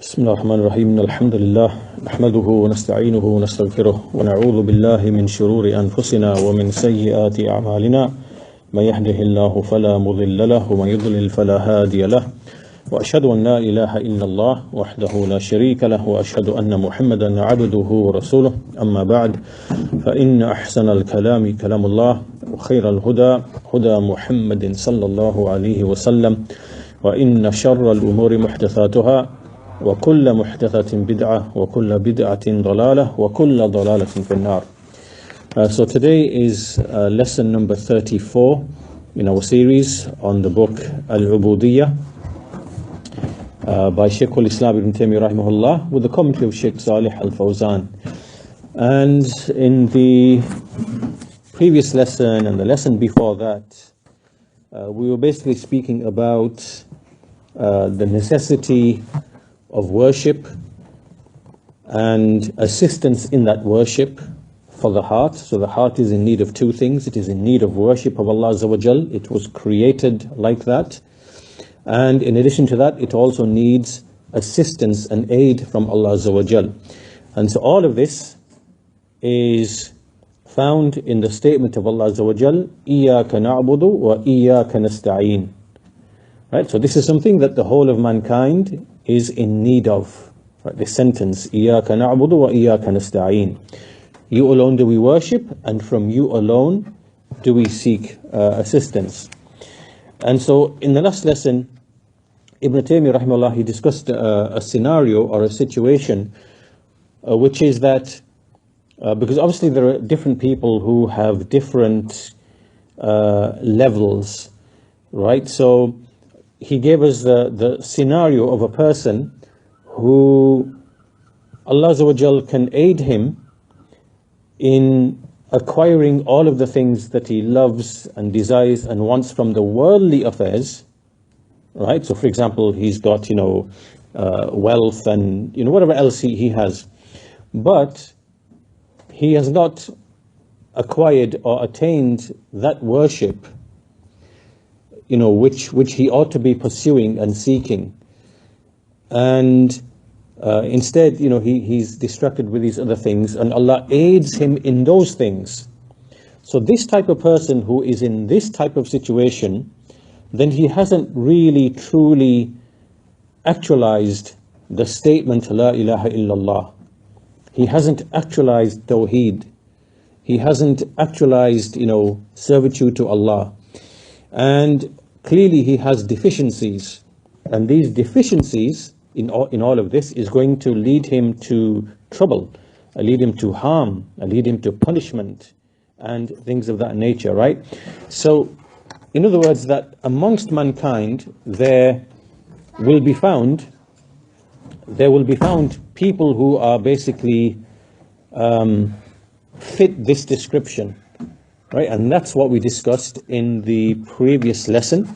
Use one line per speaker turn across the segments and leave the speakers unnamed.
بسم الله الرحمن الرحيم الحمد لله نحمده ونستعينه ونستغفره ونعوذ بالله من شرور أنفسنا ومن سيئات أعمالنا من يهده الله فلا مضل له ومن يضلل فلا هادي له وأشهد أن لا إله إلا الله وحده لا شريك له وأشهد أن محمدا عبده ورسوله أما بعد فإن أحسن الكلام كلام الله وخير الهدى هدى محمد صلى الله عليه وسلم وإن شر الأمور محدثاتها وكل محدثة بدعة وكل بدعة ضلالة وكل ضلالة في النار. So today is lesson number 34 in our series on the book Al-Ubudiyyah by Shaykh al-Islam ibn Taymiyyah rahimahullah with the commentary of Shaykh Salih al-Fawzan. And in the previous lesson and the lesson before that, we were basically speaking about the necessity of worship and assistance in that worship for the heart. So the heart is in need of two things. It is in need of worship of Allah Azza wa Jal. It was created like that. And in addition to that, it also needs assistance and aid from Allah Azza wa Jal. And so all of this is found in the statement of Allah Azza wa Jal, Iyyaka na'budu wa Iyyaka nasta'een. Right? So this is something that the whole of mankind is in need of. Right? This sentence, Iyyaka na'budu wa Iyyaka nasta'een. You alone do we worship, and from you alone do we seek assistance. And so in the last lesson, Ibn Taymiyyah rahimahullah, he discussed a scenario or a situation which is that because obviously there are different people who have different levels, right? So he gave us the scenario of a person who Allah Azza wa Jal can aid him in acquiring all of the things that he loves and desires and wants from the worldly affairs, right? So for example, he's got, wealth and, whatever else he has. But he has not acquired or attained that worship which he ought to be pursuing and seeking. And instead, he's distracted with these other things, and Allah aids him in those things. So this type of person who is in this type of situation, then he hasn't really truly actualized the statement, La ilaha illallah. He hasn't actualized Tawheed. He hasn't actualized, servitude to Allah. And clearly he has deficiencies, and these deficiencies in all of this is going to lead him to trouble, lead him to harm, lead him to punishment and things of that nature, right? So in other words, that amongst mankind there will be found people who are basically fit this description. Right, and that's what we discussed in the previous lesson.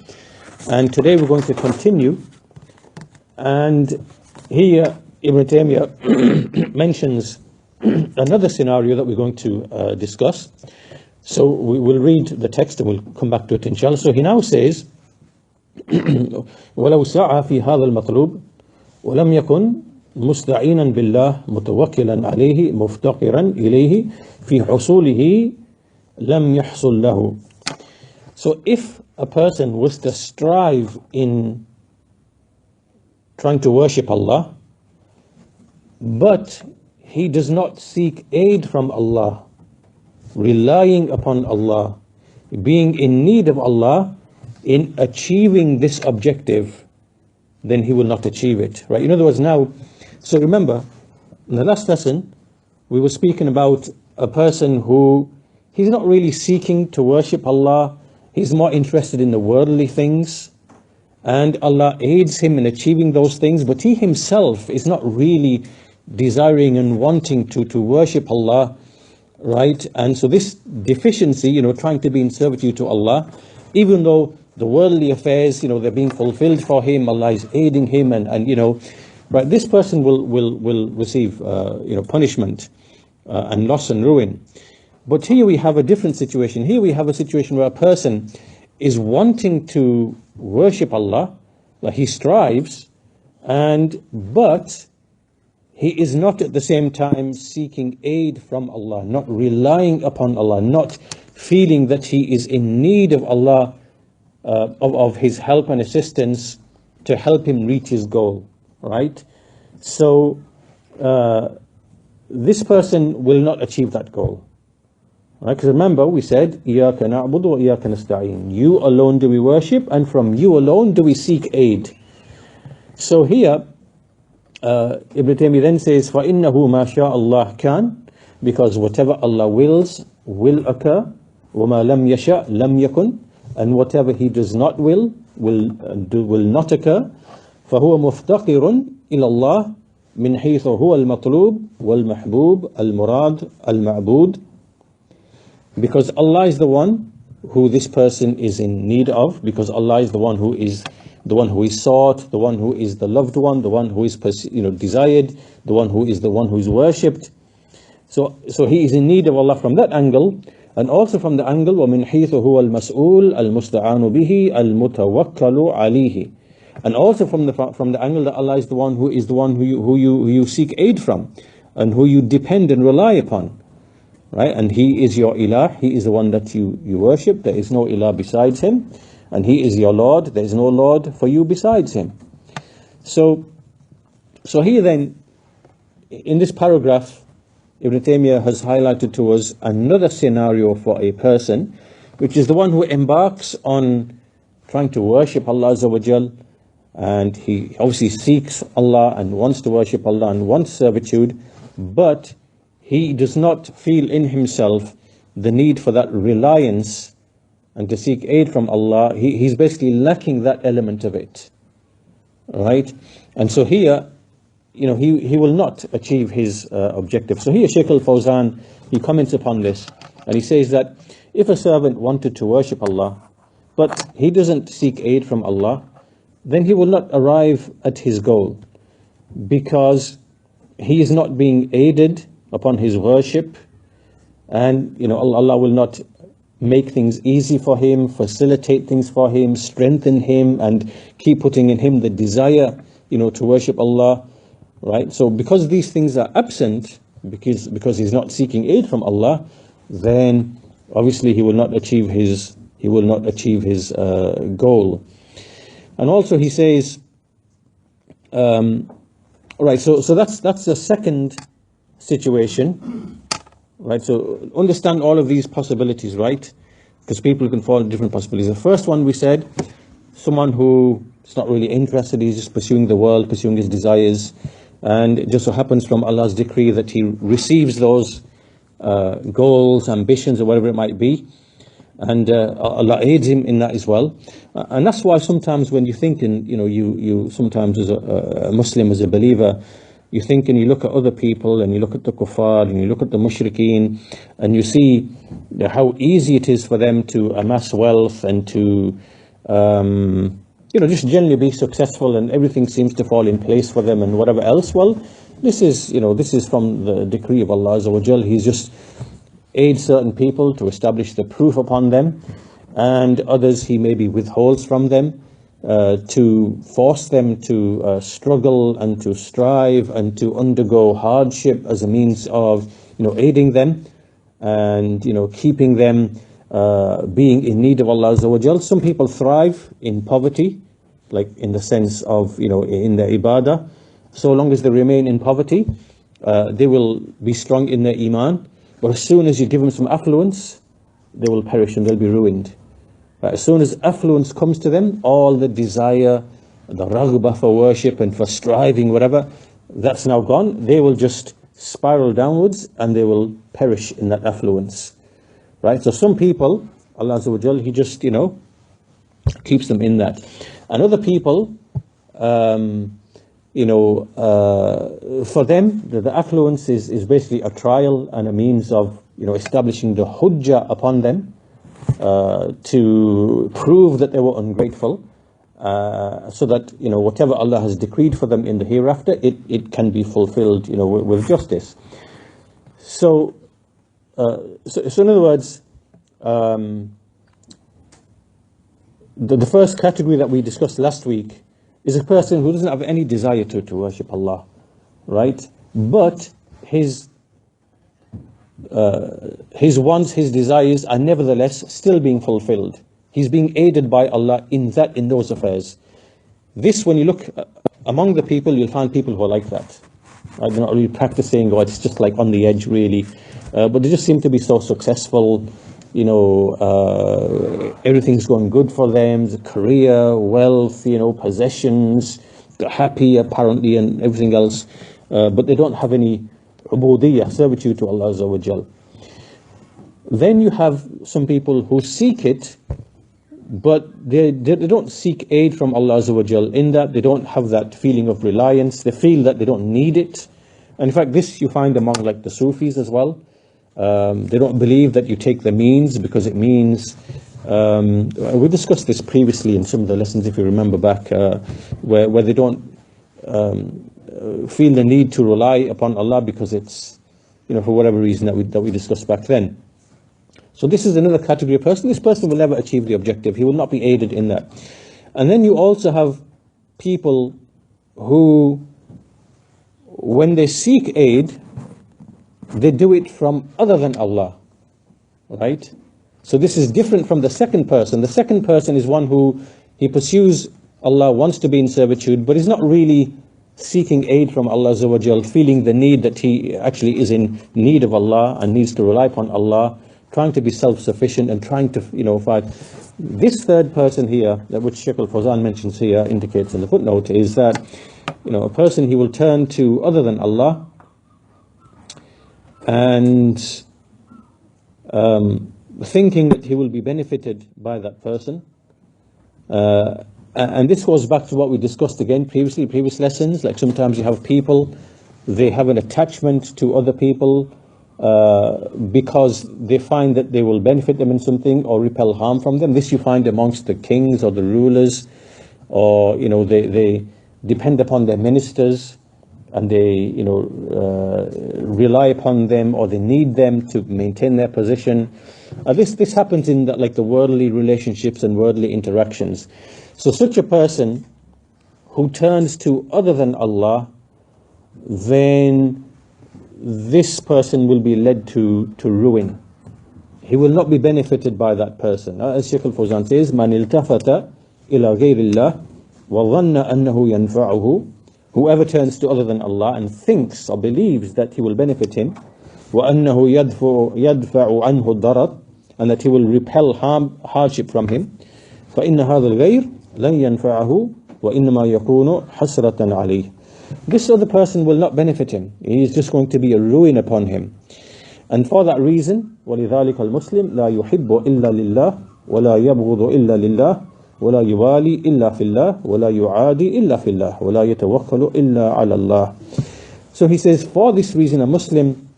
And today we're going to continue. And here Ibn Taymiyyah mentions another scenario that we're going to discuss. So we will read the text and we'll come back to it inshallah. So he now says, وَلَوْ سَعَى فِي هَذَا الْمَطْلُوبِ وَلَمْ يَكُنْ مُسْتَعِينًا بِاللَّهِ مُتَوَكِّلًا عَلَيْهِ مُفْتَقِرًا إِلَيْهِ فِي حُصُولِهِ لَمْ يَحْصُلْ لَهُ. So if a person was to strive in trying to worship Allah, but he does not seek aid from Allah, relying upon Allah, being in need of Allah in achieving this objective, then he will not achieve it. Right? In other words, now, so remember, in the last lesson, we were speaking about a person who he's not really seeking to worship Allah. He's more interested in the worldly things, and Allah aids him in achieving those things, but he himself is not really desiring and wanting to worship Allah, right? And so this deficiency, trying to be in servitude to Allah, even though the worldly affairs, they're being fulfilled for him, Allah is aiding him, and right, this person will receive, punishment and loss and ruin. But here we have a different situation. Here we have a situation where a person is wanting to worship Allah, he strives, But he is not at the same time seeking aid from Allah, not relying upon Allah, not feeling that he is in need of Allah, of his help and assistance to help him reach his goal, right? So this person will not achieve that goal, right? Because remember, we said, إِيَّاكَ نَعْبُدُ وَإِيَّاكَ نَسْتَعِينُ. You alone do we worship, and from you alone do we seek aid. So here, Ibn Taymiyyah then says, فَإِنَّهُ مَا شَاءَ اللَّهُ كَانَ, because whatever Allah wills will occur, وَمَا لَمْ يَشَأْ لَمْ يَكُنْ, and whatever he does not will not occur. فَهُوَ مُفْتَقِرٌ إِلَى اللَّهِ مِنْ حَيْثُ هُوَ الْمَطْلُوبُ وَالْمَحْبُوبُ الْمُرَادُ الْمَعْبُودُ. Because Allah is the one who this person is in need of, because Allah is the one who is sought, the one who is the loved one, the one who is desired, the one who is worshipped. So he is in need of Allah from that angle, and also from the angle وَمِنْ حَيْثُ هُوَ الْمَسْئُولُ الْمُسْتَعَانُ بِهِ الْمُتَوَكَّلُ عَلَيْهِ, and also from the angle that Allah is the one who you seek aid from, and who you depend and rely upon, right? And he is your ilah, he is the one that you worship. There is no ilah besides him, and he is your Lord. There is no Lord for you besides him. So here then, in this paragraph, Ibn Taymiyyah has highlighted to us another scenario for a person, which is the one who embarks on trying to worship Allah Azza wa Jal, and he obviously seeks Allah and wants to worship Allah and wants servitude, but he does not feel in himself the need for that reliance and to seek aid from Allah. He's basically lacking that element of it, right? And so here, he will not achieve his objective. So here Shaykh al-Fawzan, he comments upon this, and he says that if a servant wanted to worship Allah, but he doesn't seek aid from Allah, then he will not arrive at his goal, because he is not being aided upon his worship, and Allah will not make things easy for him, facilitate things for him, strengthen him, and keep putting in him the desire to worship Allah, right? So because these things are absent, because he's not seeking aid from Allah, then obviously he will not achieve his goal. And also he says, right, so that's the second situation, right? So understand all of these possibilities, right? Because people can fall into different possibilities. The first one we said, someone who is not really interested, he's just pursuing the world, pursuing his desires, and it just so happens from Allah's decree that he receives those goals, ambitions, or whatever it might be, and Allah aids him in that as well. And that's why sometimes when you think, you sometimes as a Muslim, as a believer, you think and you look at other people, and you look at the kuffar, and you look at the mushrikeen, and you see how easy it is for them to amass wealth and to just generally be successful, and everything seems to fall in place for them and whatever else. Well, this is from the decree of Allah Azza wa Jal. He's just aids certain people to establish the proof upon them, and others he maybe withholds from them to force them to struggle and to strive and to undergo hardship as a means of aiding them and keeping them being in need of Allah Azza wa Jal. Some people thrive in poverty, like in the sense of in their ibadah. So long as they remain in poverty, they will be strong in their iman. But as soon as you give them some affluence, they will perish and they'll be ruined. As soon as affluence comes to them, all the desire, the raghbah for worship and for striving, whatever, that's now gone. They will just spiral downwards and they will perish in that affluence. Right? So some people, Allah Azza wa Jal, He just, keeps them in that. And other people, for them, the affluence is basically a trial and a means of, establishing the hujjah upon them, to prove that they were ungrateful, so that, whatever Allah has decreed for them in the hereafter, it can be fulfilled, with justice. So in other words, the first category that we discussed last week is a person who doesn't have any desire to worship Allah, right? But his wants, his desires are nevertheless still being fulfilled. He's being aided by Allah in those affairs. This, when you look among the people, you'll find people who are like that. Right? They're not really practicing, or it's just like on the edge, really. But they just seem to be so successful. Everything's going good for them, career, wealth, possessions, they're happy apparently and everything else. But they don't have any Ubudiyyah, servitude to Allah Azza wa Jal. Then you have some people who seek it, but they don't seek aid from Allah Azza wa Jal, in that they don't have that feeling of reliance. They feel that they don't need it. And in fact, this you find among like the Sufis as well. They don't believe that you take the means because it means, we discussed this previously in some of the lessons, if you remember back, where they don't feel the need to rely upon Allah because it's, for whatever reason that we discussed back then. So this is another category of person. This person will never achieve the objective. He will not be aided in that. And then you also have people who, when they seek aid, they do it from other than Allah, right? So this is different from the second person. The second person is one who, he pursues Allah, wants to be in servitude, but is not really seeking aid from Allah Azza wa Jal, feeling the need that he actually is in need of Allah and needs to rely upon Allah, trying to be self-sufficient and trying to, fight. This third person here, that which Shaykh al-Fawzan mentions here, indicates in the footnote, is that, a person, he will turn to other than Allah, and thinking that he will be benefited by that person. And this goes back to what we discussed again previously, previous lessons. Like sometimes you have people, they have an attachment to other people because they find that they will benefit them in something or repel harm from them. This you find amongst the kings or the rulers, or they depend upon their ministers, and they rely upon them, or they need them to maintain their position. This happens in the worldly relationships and worldly interactions. So such a person who turns to other than Allah, then this person will be led to ruin. He will not be benefited by that person. As Shaykh al-Fawzan says, "Man iltafata ila ghayrillah wa dhanna annahu yanfa'uhu." Whoever turns to other than Allah and thinks or believes that he will benefit him, وَأَنَّهُ يَدْفَعُ عَنْهُ الضَّرَرَ, and that he will repel hardship from him, فَإِنَّ هَذَا الْغَيْرِ لَنْ يَنْفَعَهُ وَإِنَّمَا يَكُونُ حَسْرَةً عَلَيْهِ. This other person will not benefit him. He is just going to be a ruin upon him. And for that reason, وَلِذَلِكَ الْمُسْلِمُ لَا يُحِبُّ إِلَّا لِلَّهِ وَلَا يَبْغُضُ إِلَّا لِلَّهِ ولا يوالي إلا في الله ولا يعادي إلا في الله ولا يتوكل إلا على الله. So he says, for this reason a Muslim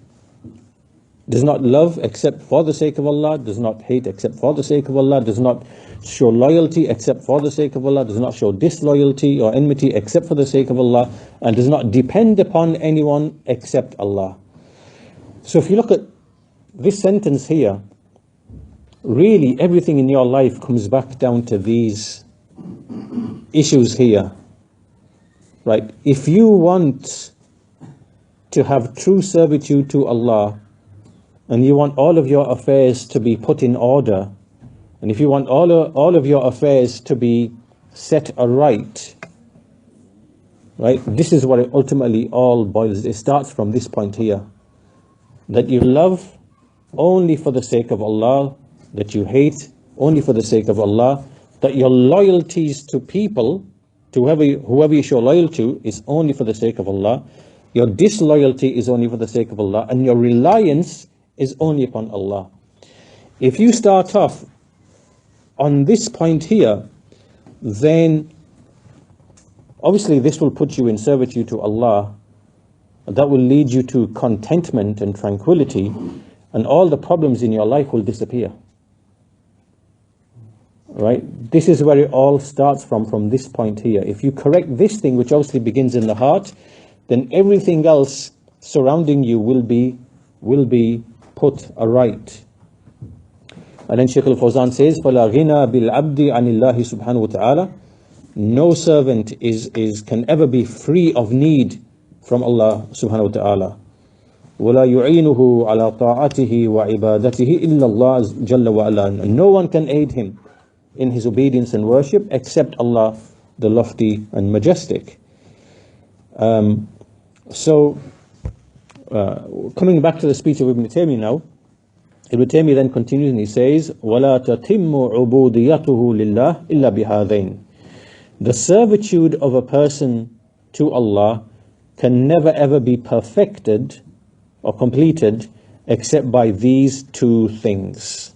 does not love except for the sake of Allah, does not hate except for the sake of Allah, does not show loyalty except for the sake of Allah, does not show disloyalty or enmity except for the sake of Allah, and does not depend upon anyone except Allah. So if you look at this sentence here, really everything in your life comes back down to these issues here, right? If you want to have true servitude to Allah, and you want all of your affairs to be put in order, and if you want all of your affairs to be set aright, right? This is what it ultimately all boils. It starts from this point here, that you love only for the sake of Allah, that you hate only for the sake of Allah, that your loyalties to people, to whoever you show loyalty to, is only for the sake of Allah, your disloyalty is only for the sake of Allah, and your reliance is only upon Allah. If you start off on this point here, then obviously this will put you in servitude to Allah. That will lead you to contentment and tranquility, and all the problems in your life will disappear. Right? This is where it all starts from this point here. If you correct this thing, which obviously begins in the heart, then everything else surrounding you will be put aright. And then Shaykh al-Fawzan says, فَلَا غِنَى بِالْعَبْدِ عَنِ اللَّهِ سُبْحَانَهُ وَتَعَالَى. no servant can ever be free of need from Allah subhanahu wa ta'ala. وَلَا يُعِينُهُ عَلَى طَاعَتِهِ وَعِبَادَتِهِ إِلَّا اللَّهُ جَلَّ وَعَلَى. And no one can aid him in his obedience and worship except Allah, the lofty and majestic. Coming back to the speech of Ibn Taymiyyah now, Ibn Taymiyyah then continues and he says, وَلَا تَتِمُّ عُبُودِيَّتُهُ لِلَّهِ إِلَّا بِهَذَيْنِ. The servitude of a person to Allah can never ever be perfected or completed except by these two things.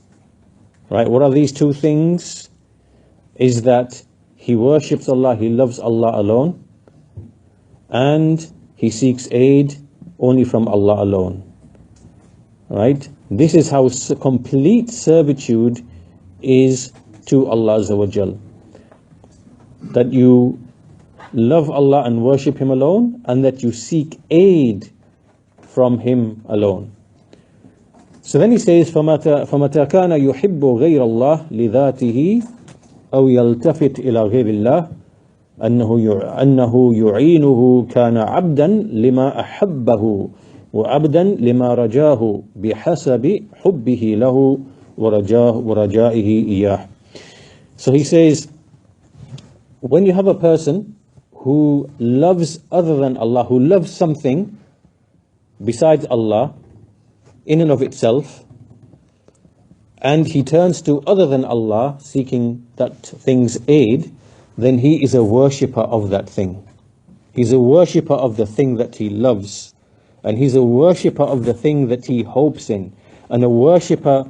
Right? What are these two things? Is that he worships Allah, he loves Allah alone, and he seeks aid only from Allah alone. Right? This is how complete servitude is to Allah Azza wa Jal. That you love Allah and worship Him alone, and that you seek aid from Him alone. So then he says, فَمَتَى كَانَ يُحِبُّ غَيْرَ اللَّهِ لِذَاتِهِ أَوْ يَلْتَفِتْ إِلَى غَيْرِ اللَّهِ أنه يعينه كان عبدا لما أحبه وعبدا لما رجاه بحسب حبه له ورجائه إياه. So he says, when you have a person who loves other than Allah, who loves something besides Allah in and of itself, and he turns to other than Allah seeking that thing's aid, then he is a worshipper of that thing. He's a worshipper of the thing that he loves, and he's a worshipper of the thing that he hopes in, and a worshipper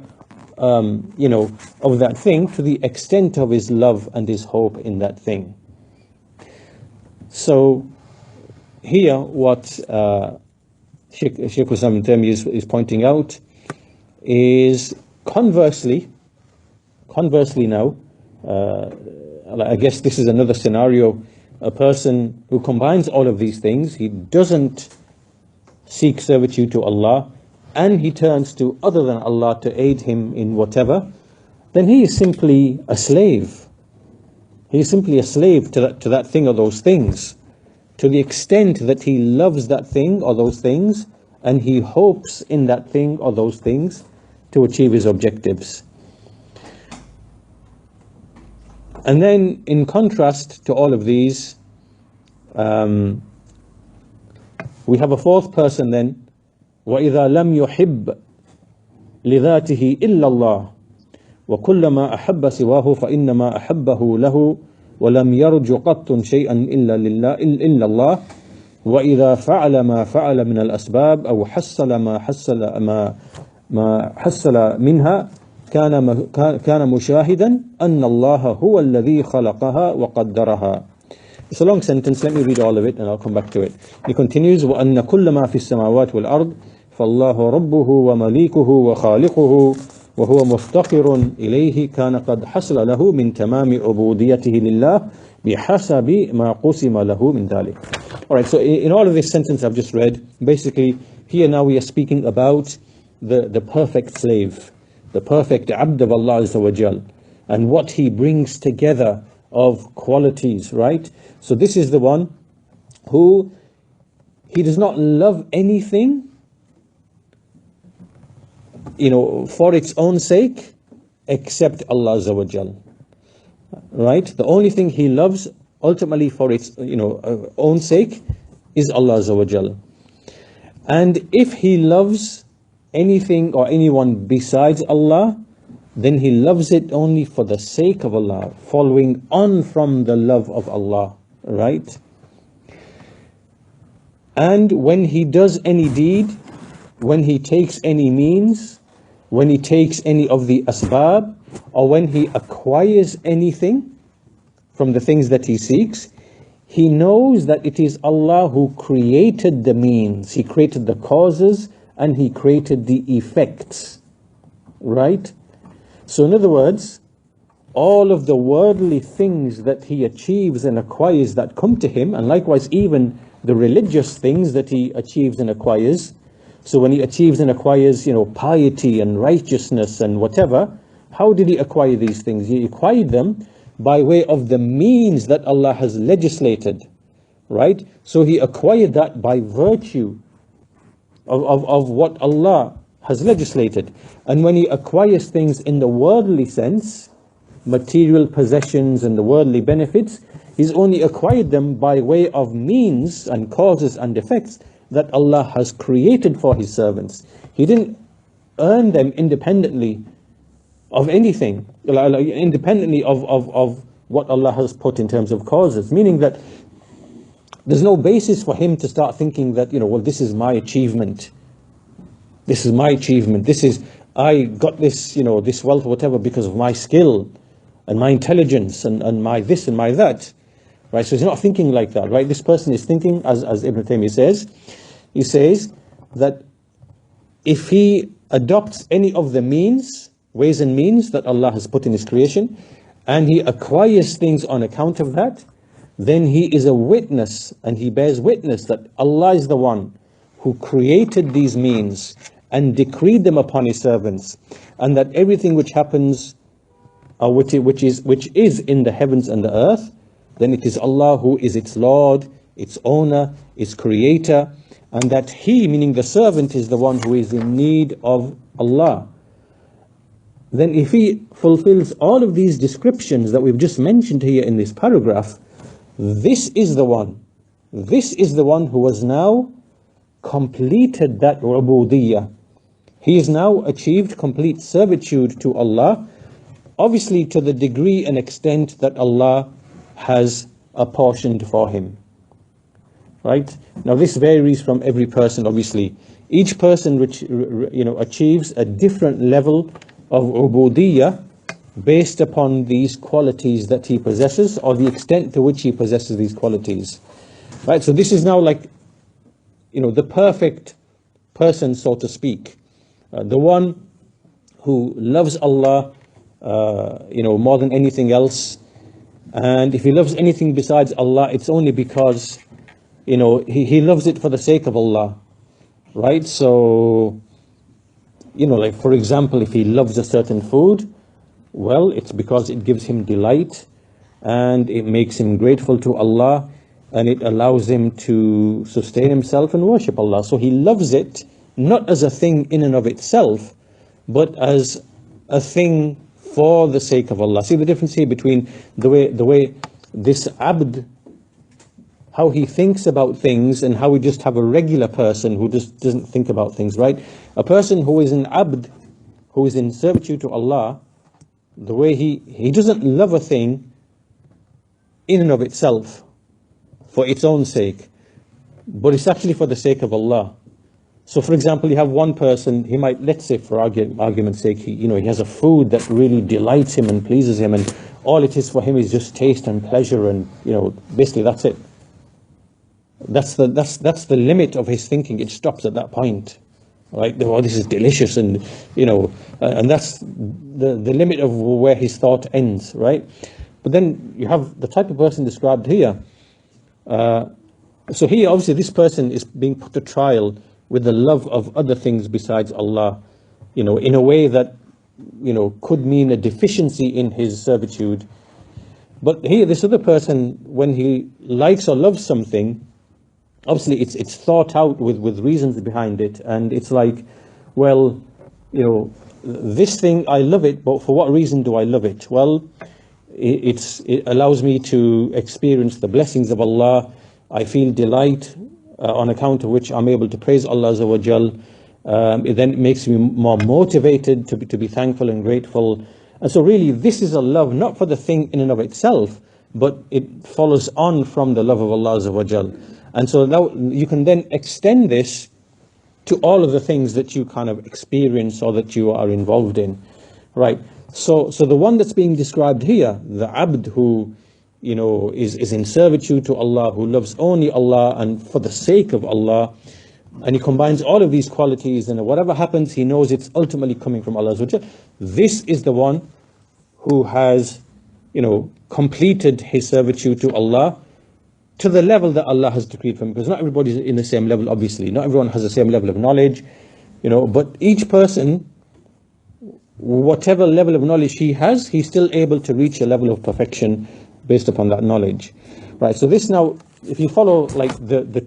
of that thing to the extent of his love and his hope in that thing. So here what Shaykh Islam Ibn Taymiyyah is pointing out is conversely now, I guess this is another scenario, a person who combines all of these things, he doesn't seek servitude to Allah, and he turns to other than Allah to aid him in whatever, then he is simply a slave. He is simply a slave to that thing or those things, to the extent that he loves that thing or those things, and he hopes in that thing or those things to achieve his objectives. And then, in contrast to all of these, we have a fourth person then, وَإِذَا لَمْ يُحِبْ لِذَاتِهِ إِلَّا اللَّهِ وَكُلَّمَا أَحَبَّ سِوَاهُ فَإِنَّمَا أَحَبَّهُ لَهُ وَلَمْ يَرْجُ قَطٌّ شَيْئًا إِلَّا اللَّهِ وَإِذَا فَعَلَ مَا فَعَلَ مِنَ الْأَسْبَابِ أَوْ حَصَّلَ ما حصل منها كان مشاهدا أن الله هو الذي خلقها وقدرها. It's a long sentence, let me read all of it and I'll come back to it. He continues, وَأَنَّ كُلَّ مَا فِي السَّمَاوَاتِ وَالْأَرْضِ فَاللَّهُ رَبُّهُ وَمَلِيكُهُ وَخَالِقُهُ وهو مفتقر إليه كان قد حصل له من تمام عبوديته لله بحسب ما قسم له من ذلك. Alright, so in all of this sentence I've just read, basically here now we are speaking about the perfect slave, the perfect abd of Allah Azza wa Jal, and what he brings together of qualities, right? So this is the one who, he does not love anything for its own sake, except Allah Azza wa Jal. Right? The only thing he loves ultimately for its own sake is Allah Azza wa Jal. And if he loves anything or anyone besides Allah, then he loves it only for the sake of Allah, following on from the love of Allah. Right? And when he does any deed, when he takes any means, when he takes any of the asbab, or when he acquires anything from the things that he seeks, he knows that it is Allah who created the means, He created the causes, and He created the effects. Right? So in other words, all of the worldly things that he achieves and acquires that come to him, and likewise even the religious things that he achieves and acquires. So when he achieves and acquires, piety and righteousness and whatever, how did he acquire these things? He acquired them by way of the means that Allah has legislated, right? So he acquired that by virtue of what Allah has legislated. And when he acquires things in the worldly sense, material possessions and the worldly benefits, he's only acquired them by way of means and causes and effects that Allah has created for his servants. He didn't earn them independently of anything, independently of what Allah has put in terms of causes, meaning that there's no basis for him to start thinking that, well, this is my achievement. This is my achievement. I got this, this wealth or whatever because of my skill and my intelligence and my this and my that. Right? So he's not thinking like that, right? This person is thinking, as Ibn Taymiyyah says, he says that if he adopts any of the ways and means that Allah has put in his creation, and he acquires things on account of that, then he is a witness, and he bears witness that Allah is the one who created these means and decreed them upon his servants, and that everything which happens, which is in the heavens and the earth, then it is Allah who is its Lord, its owner, its creator, and that he, meaning the servant, is the one who is in need of Allah. Then if he fulfills all of these descriptions that we've just mentioned here in this paragraph, this is the one who has now completed that Ubudiyyah. He has now achieved complete servitude to Allah, obviously to the degree and extent that Allah has apportioned for him. Right? Now this varies from every person, obviously. Each person which achieves a different level of Ubudiyyah based upon these qualities that he possesses, or the extent to which he possesses these qualities. Right? So this is now like, the perfect person, so to speak. The one who loves Allah, more than anything else. And if he loves anything besides Allah, it's only because, he loves it for the sake of Allah. Right? So, like for example, if he loves a certain food, well, it's because it gives him delight and it makes him grateful to Allah and it allows him to sustain himself and worship Allah. So he loves it not as a thing in and of itself, but as a thing for the sake of Allah. See the difference here between the way this abd, how he thinks about things, and how we just have a regular person who just doesn't think about things, right? A person who is an abd, who is in servitude to Allah, the way he doesn't love a thing in and of itself for its own sake, but it's actually for the sake of Allah. So for example, you have one person, he might, let's say for argument's sake, he has a food that really delights him and pleases him, and all it is for him is just taste and pleasure, and basically that's it. That's the limit of his thinking. It stops at that point. Right? Oh, this is delicious, and and that's the limit of where his thought ends, right? But then you have the type of person described here. So here, obviously, this person is being put to trial with the love of other things besides Allah, in a way that could mean a deficiency in his servitude. But here, this other person, when he likes or loves something, obviously it's thought out with reasons behind it, and it's like, well, this thing, I love it, but for what reason do I love it? Well, it allows me to experience the blessings of Allah. I feel delight on account of which I'm able to praise Allah Azza wa Jal. It then makes me more motivated to be thankful and grateful. And so really this is a love not for the thing in and of itself, but it follows on from the love of Allah Azza wa Jal. And so now you can then extend this to all of the things that you kind of experience or that you are involved in, right? So the one that's being described here, the abd who, is in servitude to Allah, who loves only Allah and for the sake of Allah, and he combines all of these qualities, and whatever happens, he knows it's ultimately coming from Allah. This is the one who has, completed his servitude to Allah to the level that Allah has decreed for him. Because not everybody is in the same level, obviously. Not everyone has the same level of knowledge, but each person whatever level of knowledge he has, he's still able to reach a level of perfection based upon that knowledge. Right, so this now, if you follow like the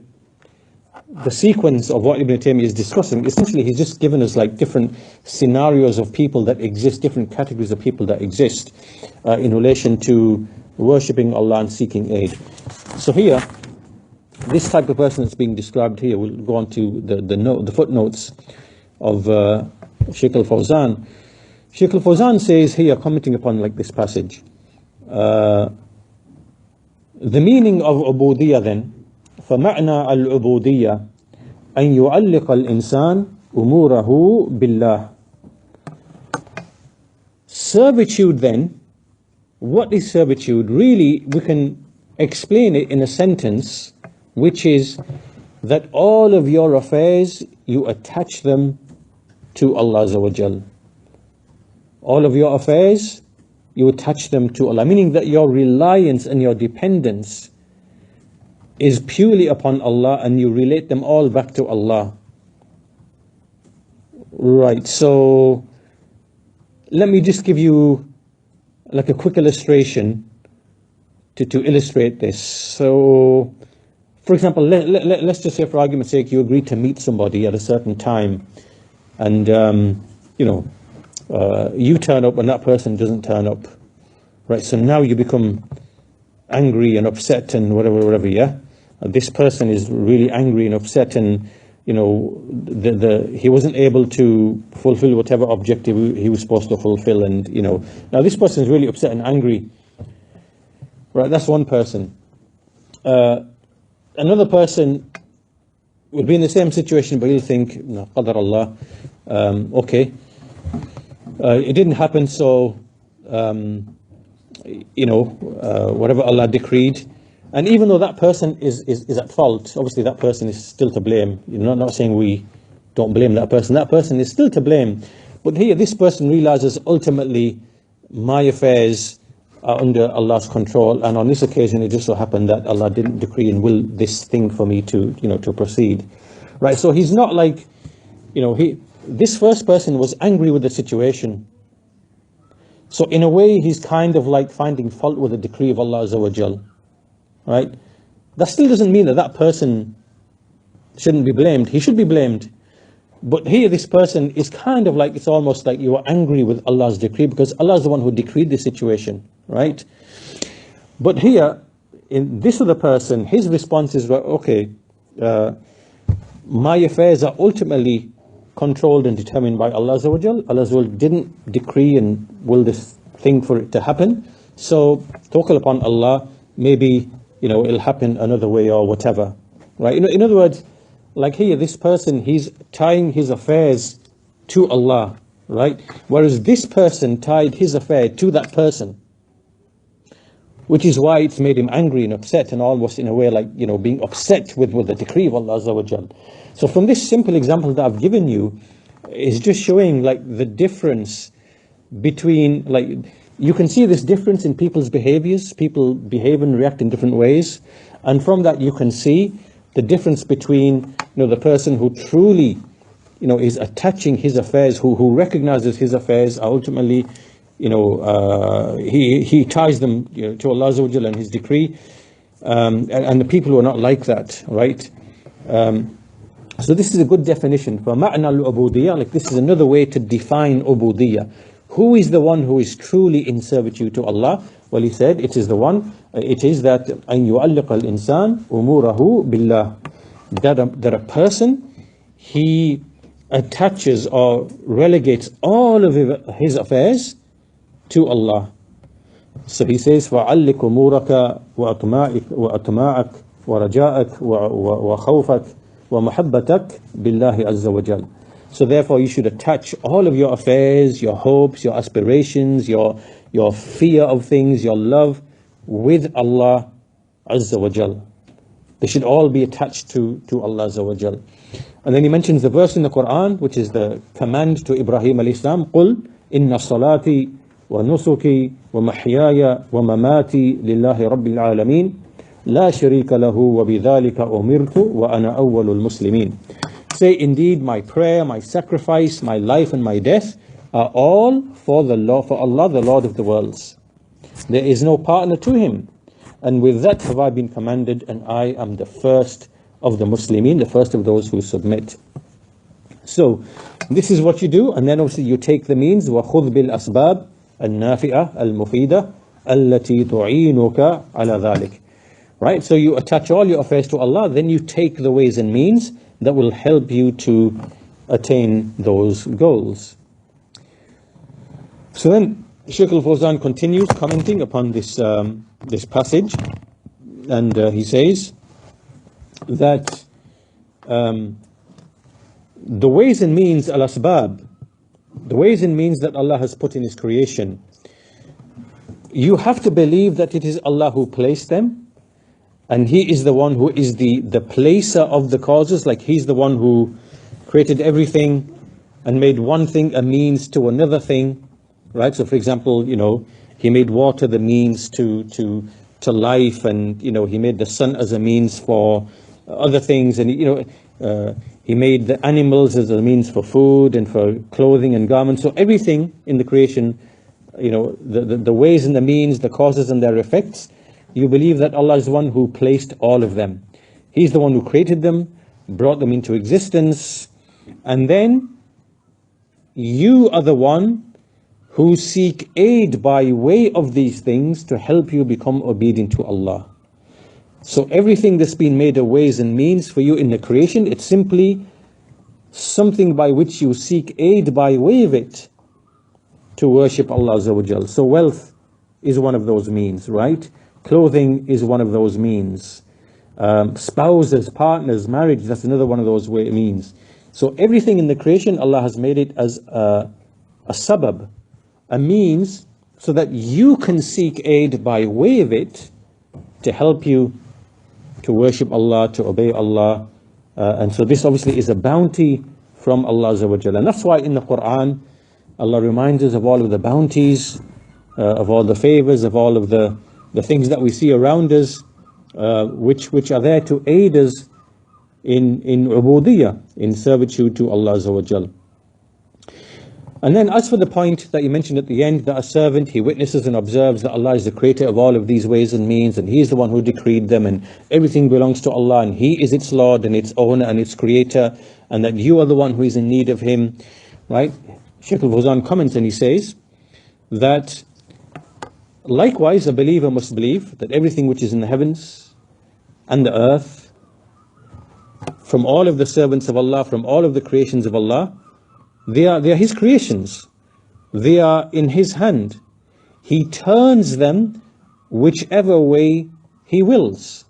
sequence of what Ibn Taymiyyah is discussing, essentially he's just given us like different scenarios of people that exist, different categories of people that exist in relation to worshipping Allah and seeking aid. So here, this type of person that's being described here, we'll go on to the footnotes of Shaykh al-Fawzan. Shaykh al-Fawzan says here, commenting upon like this passage, the meaning of Ubudiyyah then, فمعنى العبودية أن يعلق الإنسان أموره بالله. Servitude then, what is servitude? Really, we can explain it in a sentence, which is that all of your affairs, you attach them to Allah Azza wa Jal. All of your affairs, you attach them to Allah, meaning that your reliance and your dependence is purely upon Allah, and you relate them all back to Allah. Right, so let me just give you like a quick illustration to illustrate this. So, for example, let's just say, for argument's sake, you agree to meet somebody at a certain time, and you turn up and that person doesn't turn up. Right, so now you become angry and upset and whatever, yeah? This person is really angry and upset, and he wasn't able to fulfill whatever objective he was supposed to fulfill, and now this person is really upset and angry. Right, that's one person. Another person would be in the same situation, but he'll think, no, qadar Allah, okay, it didn't happen, so whatever Allah decreed. And even though that person is at fault, obviously that person is still to blame. You're not saying we don't blame that person. That person is still to blame. But here, this person realizes ultimately my affairs are under Allah's control, and on this occasion it just so happened that Allah didn't decree and will this thing for me to proceed. Right? So he's not like, this first person was angry with the situation. So in a way, he's kind of like finding fault with the decree of Allah Azza wa Jal. Right? That still doesn't mean that person shouldn't be blamed. He should be blamed. But here, this person is kind of like, it's almost like you are angry with Allah's decree, because Allah is the one who decreed the situation. Right? But here, in this other person, his response is, okay, my affairs are ultimately controlled and determined by Allah Azza wa Jal. Allah Azza wa Jal didn't decree and will this thing for it to happen. So, tawakkal upon Allah, maybe it'll happen another way or whatever, right? In other words, like here, this person, he's tying his affairs to Allah, right? Whereas this person tied his affair to that person, which is why it's made him angry and upset, and almost in a way like, being upset with the decree of Allah Azza wa Jal. So from this simple example that I've given you, is just showing like the difference between, like, you can see this difference in people's behaviors. People behave and react in different ways. And from that you can see the difference between the person who truly is attaching his affairs, who recognizes his affairs are ultimately, he ties them to Allah Azza wa Jalla and His decree, and the people who are not like that, right? So this is a good definition for ma'na al-ubudiyyah. Like, this is another way to define ubudiyyah. Who is the one who is truly in servitude to Allah? Well, he said, it is that أن يعلق الإنسان أموره بالله, that a person, he attaches or relegates all of his affairs to Allah. So he says, فَعَلِّقْ أُمُورَكَ وَأَطْمَاعَكَ وَرَجَاءَكَ وَخَوْفَكَ وَمَحَبَّتَكَ بِاللَّهِ عَزَّ وَجَلَّ. So therefore you should attach all of your affairs, your hopes, your aspirations, your fear of things, your love with Allah Azza wa Jal. They should all be attached to Allah Azza wa Jal. And then he mentions the verse in the Quran, which is the command to Ibrahim alayhi salam, قُلْ إِنَّ صَلَاتِي وَنُسُكِي وَمَحْيَايَ وَمَمَاتِي لِلَّهِ رَبِّ الْعَالَمِينَ لَا شَرِيكَ لَهُ وَبِذَلِكَ أُمِرْتُ وَأَنَا أَوَّلُ الْمُسْلِمِينَ. Say, indeed, my prayer, my sacrifice, my life and my death are all for Allah, the Lord of the worlds. There is no partner to him. And with that have I been commanded, and I am the first of the Muslimin, the first of those who submit. So, this is what you do, and then obviously you take the means, وَخُذْ بِالْأَسْبَابِ النَّافِئَةِ الْمُفِيدَةِ الَّتِي تُعِينُكَ عَلَى ذَلِكَ. Right, so you attach all your affairs to Allah, then you take the ways and means that will help you to attain those goals. So then Shaykh al-Fawzan continues commenting upon this passage, and he says that the ways and means, al-asbab, the ways and means that Allah has put in His creation, you have to believe that it is Allah who placed them, and He is the one who is the placer of the causes. Like He's the one who created everything and made one thing a means to another thing, right? So for example, He made water the means to life, and He made the sun as a means for other things, and He made the animals as a means for food and for clothing and garments. So everything in the creation, the ways and the means, the causes and their effects, you believe that Allah is the one who placed all of them. He's the one who created them, brought them into existence, and then you are the one who seek aid by way of these things to help you become obedient to Allah. So everything that's been made of ways and means for you in the creation, it's simply something by which you seek aid by way of it to worship Allah Azza wa Jal. So wealth is one of those means, right? Clothing is one of those means. Spouses, partners, marriage, that's another one of those means. So everything in the creation, Allah has made it as a sabab, a means, so that you can seek aid by way of it to help you to worship Allah, to obey Allah. And so this obviously is a bounty from Allah Azza wa Jalla. And that's why in the Quran, Allah reminds us of all of the bounties, of all the favors, of all of the things that we see around us, which are there to aid us in Ubudiyyah, in servitude to Allah Azza wa Jalla. And then as for the point that you mentioned at the end, that a servant, he witnesses and observes that Allah is the creator of all of these ways and means, and He is the one who decreed them, and everything belongs to Allah, and He is its Lord and its owner and its creator, and that you are the one who is in need of Him, right? Shaykh al-Fawzan comments and he says that likewise a believer must believe that everything which is in the heavens and the earth, from all of the servants of Allah, from all of the creations of Allah, they are His creations. They are in His hand. He turns them whichever way He wills.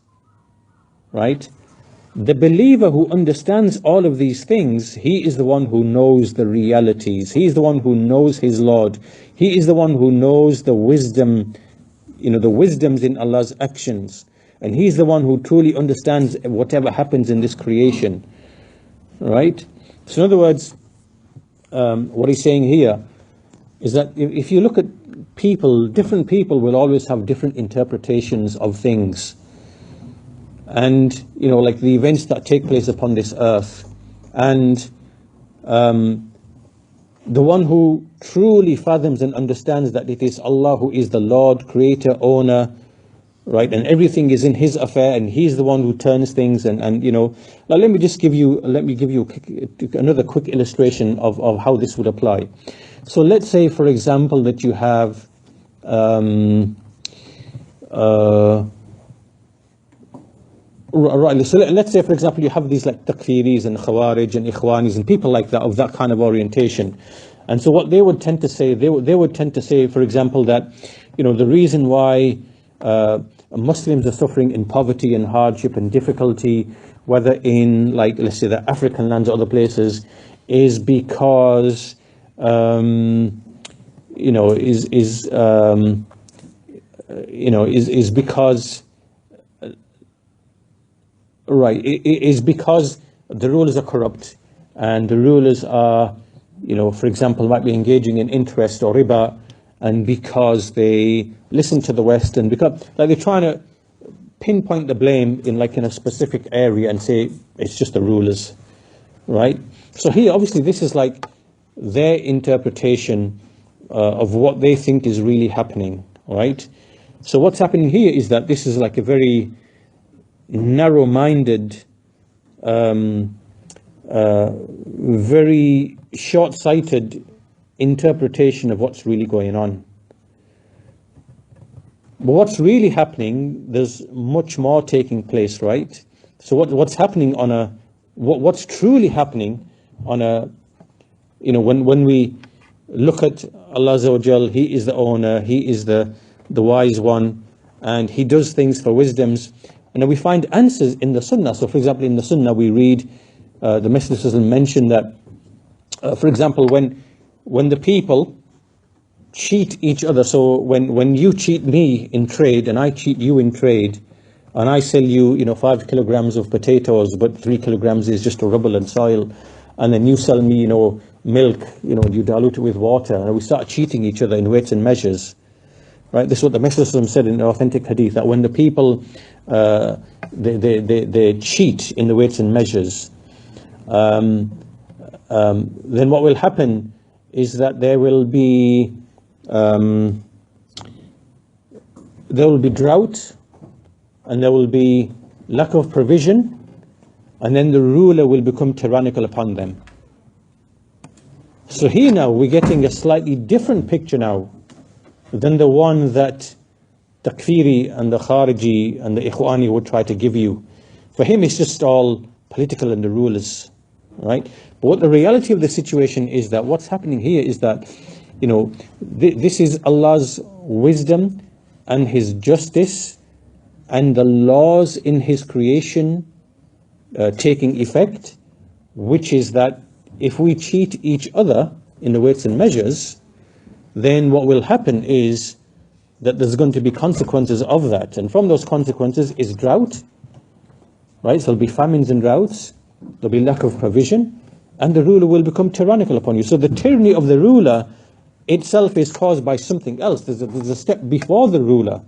Right? The believer who understands all of these things, he is the one who knows the realities. He is the one who knows his Lord. He is the one who knows the wisdom, the wisdoms in Allah's actions. And He is the one who truly understands whatever happens in this creation. Right? So in other words, what he's saying here is that if you look at people, different people will always have different interpretations of things. And, like the events that take place upon this earth. And the one who truly fathoms and understands that it is Allah who is the Lord, creator, owner, right? And everything is in His affair, and He's the one who turns things. And now let me give you another quick illustration of how this would apply. So let's say, for example, that you have right. So let's say, for example, you have these like takfiris and khawarij and ikhwanis and people like that, of that kind of orientation. And so what they would tend to say, they would tend to say, for example, that the reason why Muslims are suffering in poverty and hardship and difficulty, whether in, like, let's say, the African lands or other places, is because is because is because the rulers are corrupt, and the rulers are, for example, might be engaging in interest or riba, and because they listen to the West, and because they're trying to pinpoint the blame in a specific area and say it's just the rulers, right? So here, obviously, this is like their interpretation of what they think is really happening, right? So what's happening here is that this is like a very narrow-minded, very short-sighted interpretation of what's really going on. But what's really happening, there's much more taking place, right? So what's happening on a, what's truly happening on a, when we look at Allah Azza wa Jal, He is the owner, He is the wise one, and He does things for wisdoms. And then we find answers in the Sunnah. So for example, in the Sunnah we read, the Messenger mentioned that, for example, when the people cheat each other, so when you cheat me in trade and I cheat you in trade, and I sell you 5 kilograms of potatoes, but 3 kilograms is just a rubble and soil, and then you sell me milk, you dilute it with water, and we start cheating each other in weights and measures, right? This is what the Messenger said in an authentic hadith, that when the people they cheat in the weights and measures, then what will happen is that there will be drought, and there will be lack of provision, and then the ruler will become tyrannical upon them. So here now we're getting a slightly different picture now than the one that Takfiri and the Khariji and the Ikhwani would try to give you. For him it's just all political and the rulers, right? But what the reality of the situation is, that what's happening here is that this is Allah's wisdom and His justice and the laws in His creation taking effect, which is that if we cheat each other in the weights and measures, then what will happen is that there's going to be consequences of that. And from those consequences is drought, right? So there'll be famines and droughts, there'll be lack of provision, and the ruler will become tyrannical upon you. So the tyranny of the ruler itself is caused by something else. There's a step before the ruler,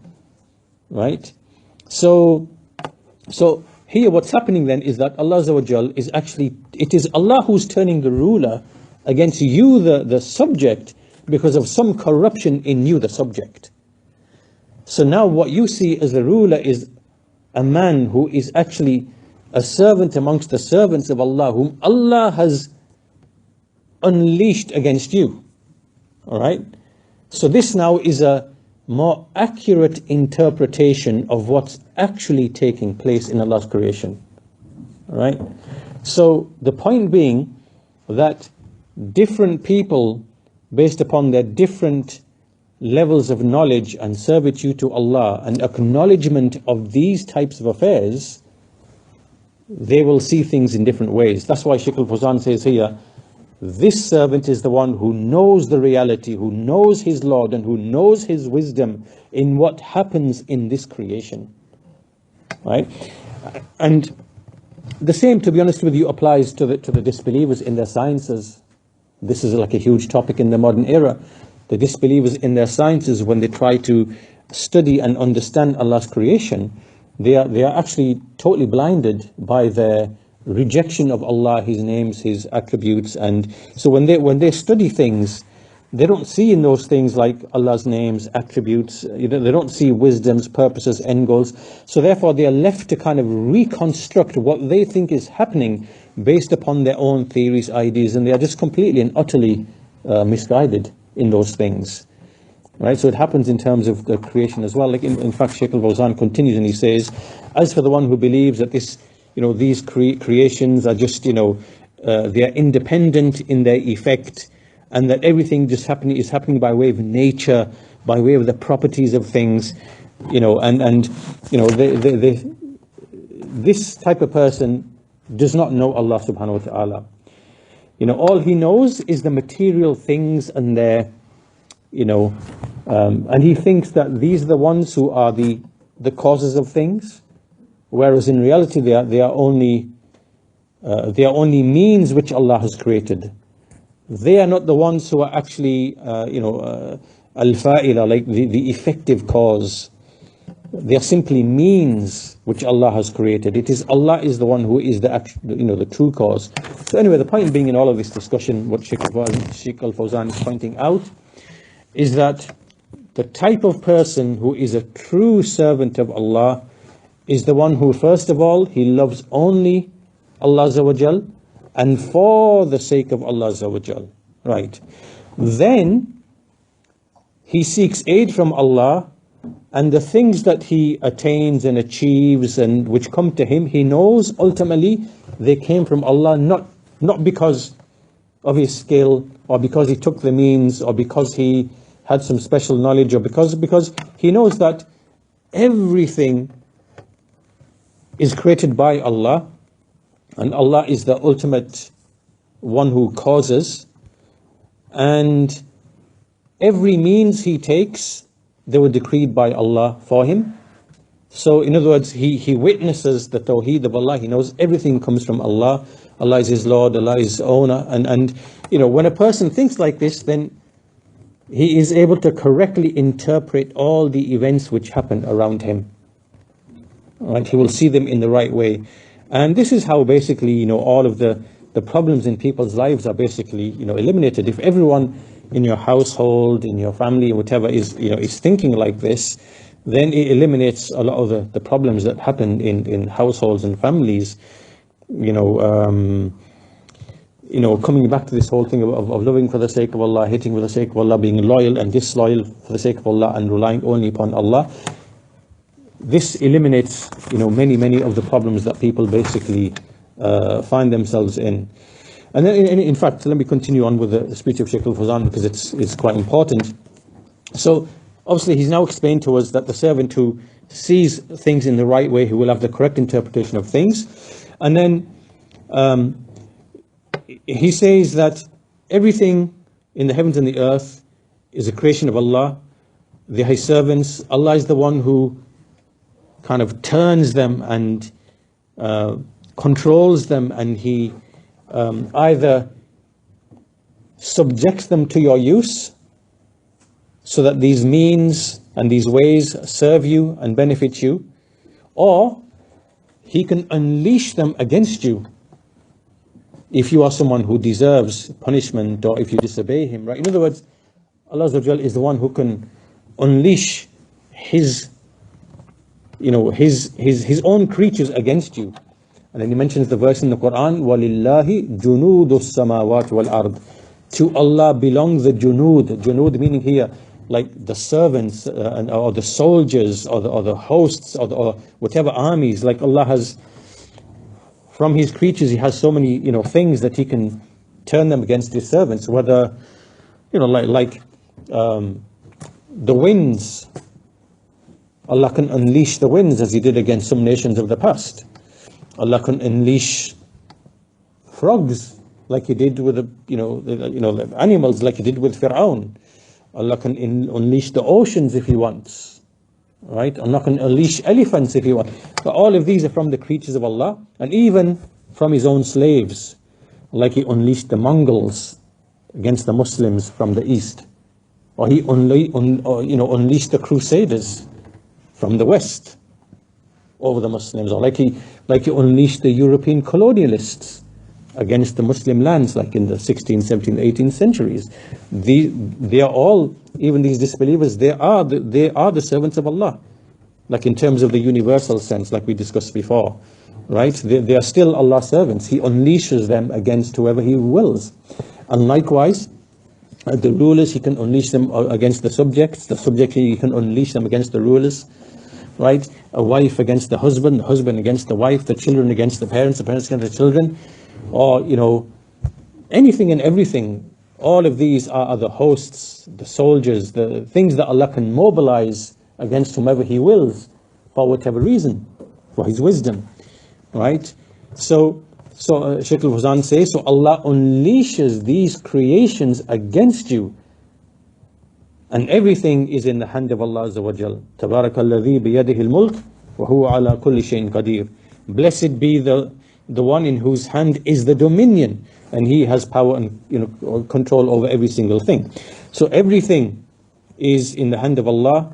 right? So here what's happening then is that Allah Azza wa Jal is actually, it is Allah who's turning the ruler against you, the subject, because of some corruption in you, the subject. So now what you see as the ruler is a man who is actually a servant amongst the servants of Allah, whom Allah has unleashed against you. All right? So this now is a more accurate interpretation of what's actually taking place in Allah's creation. All right? So the point being that different people, based upon their different levels of knowledge and servitude to Allah and acknowledgement of these types of affairs, they will see things in different ways. That's why Shaykh al-Fawzan says here, this servant is the one who knows the reality, who knows his Lord, and who knows his wisdom in what happens in this creation. Right? And the same, to be honest with you, applies to the disbelievers in their sciences. This is like a huge topic in the modern era. The disbelievers in their sciences, when they try to study and understand Allah's creation, they are actually totally blinded by their rejection of Allah, His names, His attributes. And so when they study things, they don't see in those things like Allah's names, attributes. They don't see wisdoms, purposes, end goals. So therefore they are left to kind of reconstruct what they think is happening based upon their own theories, ideas, and they are just completely and utterly misguided in those things. Right? So it happens in terms of the creation as well. Like in fact, Shaykh al-Fawzan continues and he says, as for the one who believes that these creations are just, they are independent in their effect, and that everything just is happening by way of nature, by way of the properties of things, this type of person does not know Allah subhanahu wa ta'ala. All he knows is the material things and their, and he thinks that these are the ones who are the causes of things, whereas in reality they are only means which Allah has created. They are not the ones who are actually, al-fa'ila, like the effective cause. They are simply means which Allah has created. Allah is the one who is the true cause. So anyway, the point being in all of this discussion, what Sheikh Al-Fawzan is pointing out is that the type of person who is a true servant of Allah is the one who, first of all, he loves only Allah Azza wa Jal, and for the sake of Allah Azza wa Jal, right? Then he seeks aid from Allah, and the things that he attains and achieves and which come to him, he knows ultimately they came from Allah, not because of his skill, or because he took the means, or because he had some special knowledge, or because he knows that everything is created by Allah, and Allah is the ultimate one who causes, and every means he takes, they were decreed by Allah for him. So in other words, he witnesses the Tawheed of Allah. He knows everything comes from Allah. Allah is his Lord, Allah is his owner. And when a person thinks like this, then he is able to correctly interpret all the events which happen around him. Right? He will see them in the right way. And this is how basically, all of the problems in people's lives are basically, eliminated. If everyone in your household, in your family, whatever is thinking like this, then it eliminates a lot of the problems that happen in households and families. Coming back to this whole thing of loving for the sake of Allah, hating for the sake of Allah, being loyal and disloyal for the sake of Allah, and relying only upon Allah. This eliminates, many of the problems that people basically find themselves in. And then, in fact, let me continue on with the speech of Sheikh Al-Fawzan, because it's quite important. So, obviously, he's now explained to us that the servant who sees things in the right way, who will have the correct interpretation of things. And then he says that everything in the heavens and the earth is a creation of Allah. They are his servants. Allah is the one who kind of turns them and controls them, and he either subjects them to your use, so that these means and these ways serve you and benefit you, or he can unleash them against you if you are someone who deserves punishment, or if you disobey him, right? In other words, Allah Azza wa Jal is the one who can unleash his own creatures against you. And then he mentions the verse in the Quran, وَلِلَّهِ جُنُودُ السَّمَاوَاتِ وَالْأَرْضِ. To Allah belong the junud. Junud meaning here, like the servants, or the soldiers, or the hosts, or whatever armies. Like Allah has, from his creatures, he has so many, things that he can turn them against his servants. Whether, like the winds. Allah can unleash the winds as he did against some nations of the past. Allah can unleash frogs like he did with the animals, like he did with Fir'aun. Allah can unleash the oceans if he wants. Right? Allah can unleash elephants if he wants. But all of these are from the creatures of Allah, and even from his own slaves. Like he unleashed the Mongols against the Muslims from the east. Or he unleashed the Crusaders from the west over the Muslims, or like he unleashed the European colonialists against the Muslim lands, like in the 16th, 17th, 18th centuries. They are all, even these disbelievers, they are the servants of Allah, like in terms of the universal sense, like we discussed before, right? They are still Allah's servants. He unleashes them against whoever he wills. And likewise, the rulers, he can unleash them against the subjects. The subjects, he can unleash them against the rulers. Right? A wife against the husband against the wife, the children against the parents against the children, or, anything and everything. All of these are the hosts, the soldiers, the things that Allah can mobilize against whomever he wills, for whatever reason, for his wisdom. Right? So Shaykh Al-Fawzan says, so Allah unleashes these creations against you. And everything is in the hand of Allah Azza wa Jal. Tabarakalladhi biyadihi al-mulk wa huwa ala kulli shayin qadir. Blessed be the one in whose hand is the dominion, and he has power and control over every single thing. So everything is in the hand of Allah.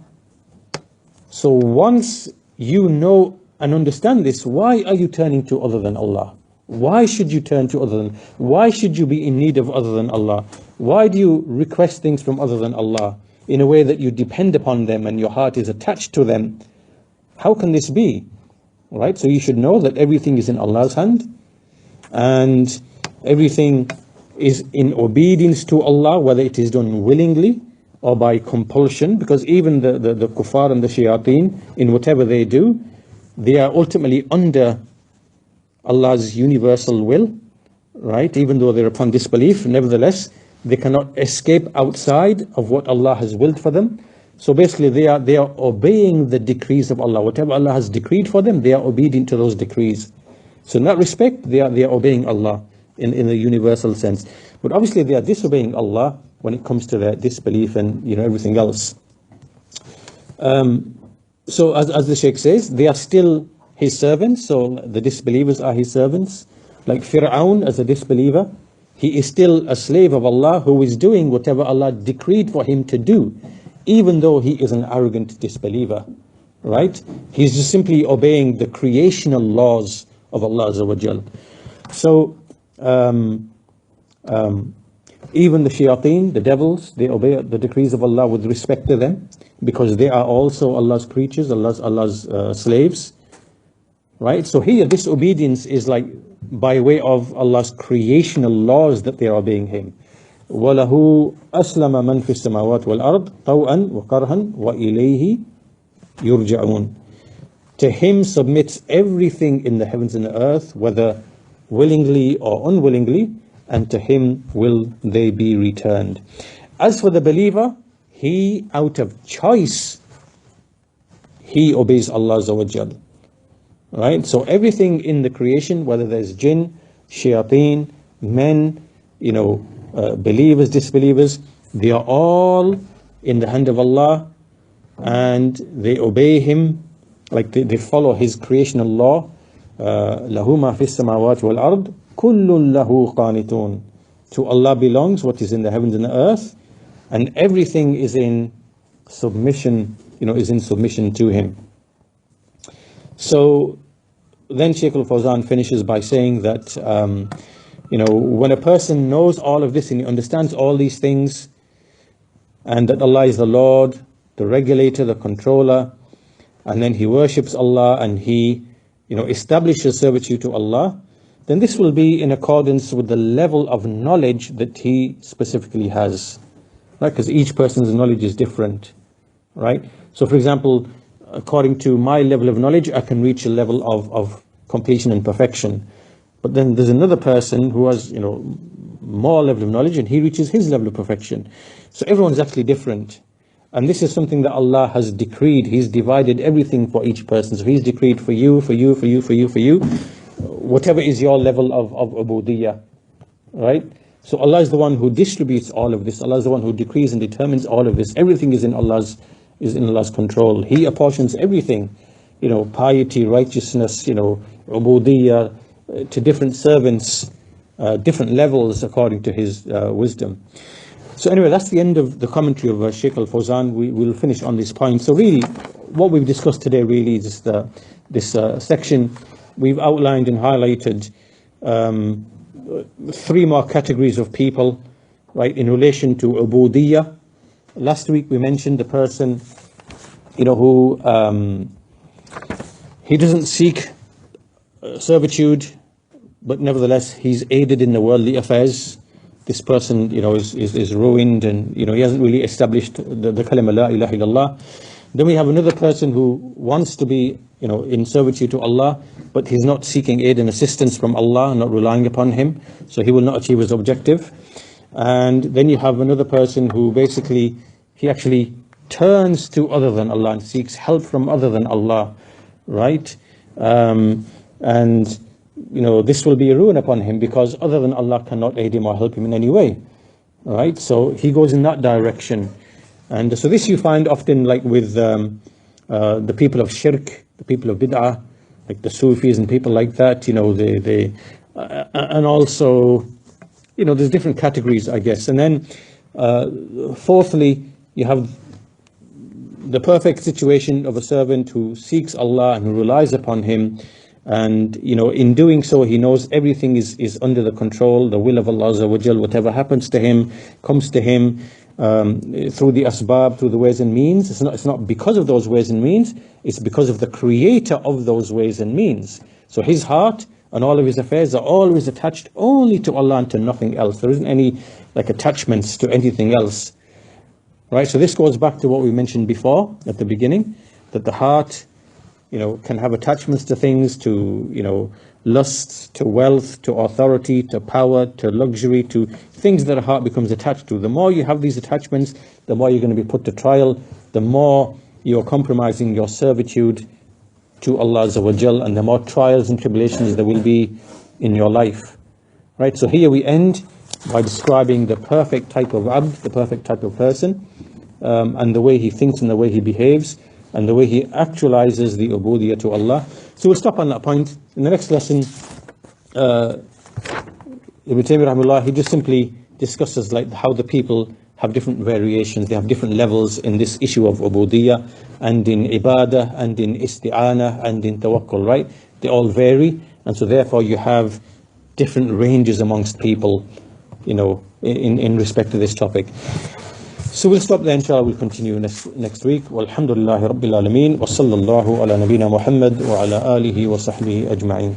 So once you know and understand this, why are you turning to other than Allah? Why should you turn to other than? Why should you be in need of other than Allah? Why do you request things from other than Allah in a way that you depend upon them and your heart is attached to them? How can this be? Right? So you should know that everything is in Allah's hand, and everything is in obedience to Allah, whether it is done willingly or by compulsion, because even the kuffar and the shayateen, in whatever they do, they are ultimately under Allah's universal will, right? Even though they're upon disbelief, nevertheless, they cannot escape outside of what Allah has willed for them. So basically, they are obeying the decrees of Allah. Whatever Allah has decreed for them, they are obedient to those decrees. So in that respect, they are obeying Allah in the universal sense. But obviously, they are disobeying Allah when it comes to their disbelief and everything else. So as the Shaykh says, they are still His servants. So the disbelievers are His servants. Like Fir'aun as a disbeliever, he is still a slave of Allah who is doing whatever Allah decreed for him to do, even though he is an arrogant disbeliever, right? He's just simply obeying the creational laws of Allah Azza wa Jal. So even the shayateen, the devils, they obey the decrees of Allah with respect to them, because they are also Allah's creatures, Allah's slaves, right? So here disobedience is like by way of Allah's creational laws that they are obeying Him. وَلَهُ أَسْلَمَ مَنْ فِي السَّمَاوَاتِ وَالْأَرْضِ طَوْءًا وَكَرْهًا وَإِلَيْهِ يُرْجَعُونَ. To Him submits everything in the heavens and the earth, whether willingly or unwillingly, and to Him will they be returned. As for the believer, he out of choice, he obeys Allah Azza wa Jal. Right? So everything in the creation, whether there's jinn, shayateen, men, believers, disbelievers, they are all in the hand of Allah, and they obey Him, like they follow His creational law. لَهُ مَا فِي السَّمَاوَاتِ وَالْأَرْضِ كُلٌّ لَهُ قَانِتُونَ. To Allah belongs what is in the heavens and the earth, and everything is in submission, to Him. So then Shaykh al-Fawzan finishes by saying that, when a person knows all of this and he understands all these things, and that Allah is the Lord, the regulator, the controller, and then he worships Allah and he, establishes servitude to Allah, then this will be in accordance with the level of knowledge that he specifically has, right? Because each person's knowledge is different, right? So for example, according to my level of knowledge, I can reach a level of completion and perfection. But then there's another person who has, more level of knowledge, and he reaches his level of perfection. So everyone's actually different. And this is something that Allah has decreed. He's divided everything for each person. So He's decreed for you, whatever is your level of Ubudiyyah, right? So Allah is the one who distributes all of this. Allah is the one who decrees and determines all of this. Everything is in Allah's control. He apportions everything, piety, righteousness, Ubudiyyah, to different servants, different levels according to His wisdom. So anyway, that's the end of the commentary of Shaykh al-Fawzan. We will finish on this point. So really, what we've discussed today really is this section. We've outlined and highlighted 3 more categories of people, right, in relation to Ubudiyyah. Last week we mentioned the person, who he doesn't seek servitude, but nevertheless he's aided in the worldly affairs. This person, is ruined, and he hasn't really established the kalima la ilaha illallah. Then we have another person who wants to be, in servitude to Allah, but he's not seeking aid and assistance from Allah, not relying upon Him, so he will not achieve his objective. And then you have another person who basically, he actually turns to other than Allah and seeks help from other than Allah, right? This will be a ruin upon him, because other than Allah cannot aid him or help him in any way, right? So he goes in that direction. And so this you find often like with the people of shirk, the people of bid'ah, like the Sufis and people like that, and also, there's different categories, I guess. And then fourthly, you have the perfect situation of a servant who seeks Allah and who relies upon Him, And, in doing so, he knows everything is under the control, the will of Allah Azza wa Jal. Whatever happens to him, comes to him through the asbab, through the ways and means. It's not because of those ways and means, it's because of the creator of those ways and means. So his heart and all of his affairs are always attached only to Allah and to nothing else. There isn't any attachments to anything else. Right? So this goes back to what we mentioned before at the beginning, that the heart, can have attachments to things, to, lust, to wealth, to authority, to power, to luxury, to things that a heart becomes attached to. The more you have these attachments, the more you're going to be put to trial, the more you're compromising your servitude to Allah Azza wa Jal, and the more trials and tribulations there will be in your life. Right? So here we end by describing the perfect type of abd, the perfect type of person, and the way he thinks and the way he behaves, and the way he actualizes the ubudiyyah to Allah. So we'll stop on that point. In the next lesson, Ibn Taymiyyah rahimahullah, he just simply discusses how the people have different variations, they have different levels in this issue of ubudiyyah, and in ibadah, and in isti'anah, and in tawakkul, right? They all vary, and so therefore you have different ranges amongst people, in respect to this topic. So we'll stop there, inshallah. We'll continue next week. Walhamdulillahi Rabbil Alameen. Wa sallallahu ala nabiyyina Muhammad wa ala alihi wa sahbihi ajma'in.